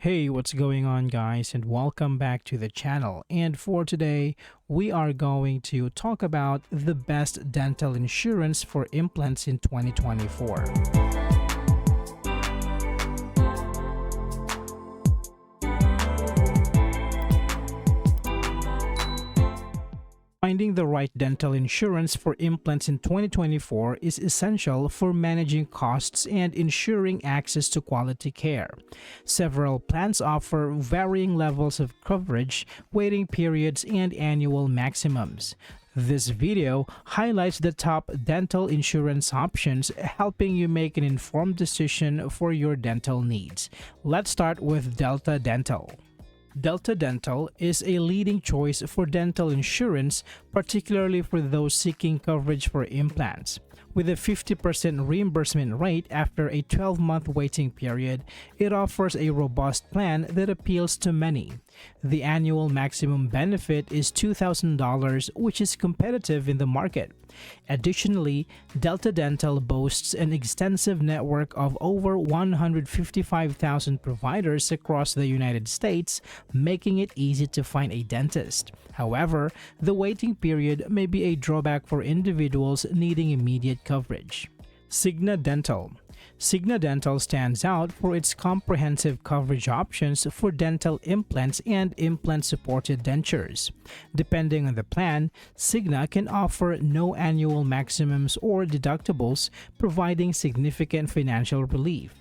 Hey, what's going on, guys, and welcome back to the channel. And for today, we are going to talk about the best dental insurance for implants in 2024. Finding the right dental insurance for implants in 2024 is essential for managing costs and ensuring access to quality care. Several plans offer varying levels of coverage, waiting periods, and annual maximums. This video highlights the top dental insurance options, helping you make an informed decision for your dental needs. Let's start with Delta Dental. Delta Dental is a leading choice for dental insurance, particularly for those seeking coverage for implants. With a 50% reimbursement rate after a 12-month waiting period, it offers a robust plan that appeals to many. The annual maximum benefit is $2,000, which is competitive in the market. Additionally, Delta Dental boasts an extensive network of over 155,000 providers across the United States, making it easy to find a dentist. However, the waiting period may be a drawback for individuals needing immediate coverage. Cigna Dental. Cigna Dental stands out for its comprehensive coverage options for dental implants and implant-supported dentures. Depending on the plan, Cigna can offer no annual maximums or deductibles, providing significant financial relief.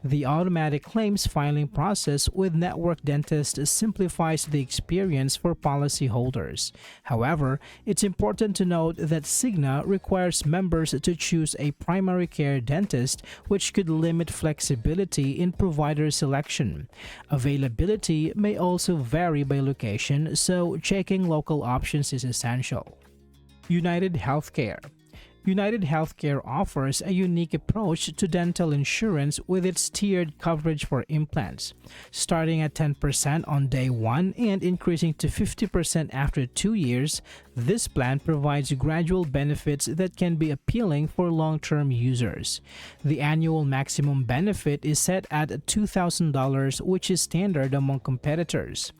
The automatic claims filing process with network dentists simplifies the experience for policyholders. However, it's important to note that Cigna requires members to choose a primary care dentist, which could limit flexibility in provider selection. Availability may also vary by location, so checking local options is essential. United Healthcare. United Healthcare offers a unique approach to dental insurance with its tiered coverage for implants, starting at 10% on day 1 and increasing to 50% after 2 years. This plan provides gradual benefits that can be appealing for long-term users. The annual maximum benefit is set at $2,000, which is standard among competitors.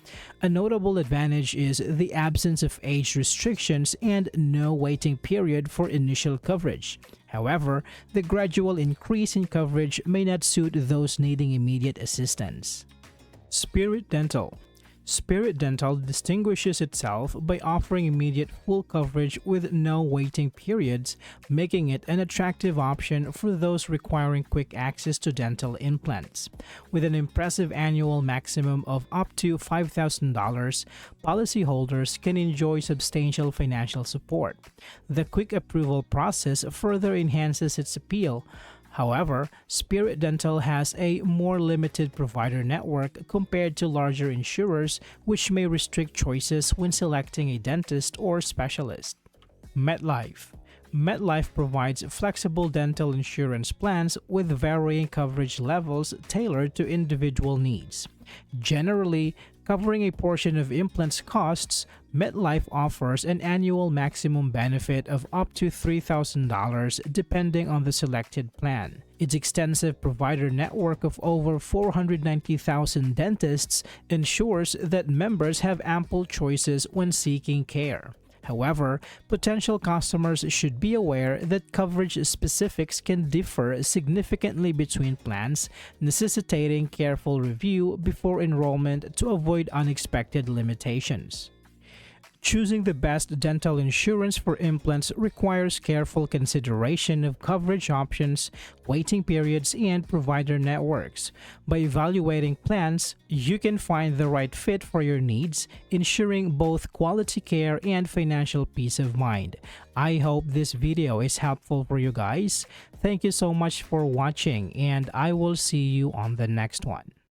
A notable advantage is the absence of age restrictions and no waiting period for initial coverage. However, the gradual increase in coverage may not suit those needing immediate assistance. Spirit Dental. Spirit Dental distinguishes itself by offering immediate full coverage with no waiting periods, making it an attractive option for those requiring quick access to dental implants. With an impressive annual maximum of up to $5,000, policyholders can enjoy substantial financial support. The quick approval process further enhances its appeal. However, Spirit Dental has a more limited provider network compared to larger insurers, which may restrict choices when selecting a dentist or specialist. MetLife. MetLife provides flexible dental insurance plans with varying coverage levels tailored to individual needs. Generally, covering a portion of implants costs, MetLife offers an annual maximum benefit of up to $3,000 depending on the selected plan. Its extensive provider network of over 490,000 dentists ensures that members have ample choices when seeking care. However, potential customers should be aware that coverage specifics can differ significantly between plans, necessitating careful review before enrollment to avoid unexpected limitations. Choosing the best dental insurance for implants requires careful consideration of coverage options, waiting periods, and provider networks. By evaluating plans, you can find the right fit for your needs, ensuring both quality care and financial peace of mind. I hope this video is helpful for you guys. Thank you so much for watching, and I will see you on the next one.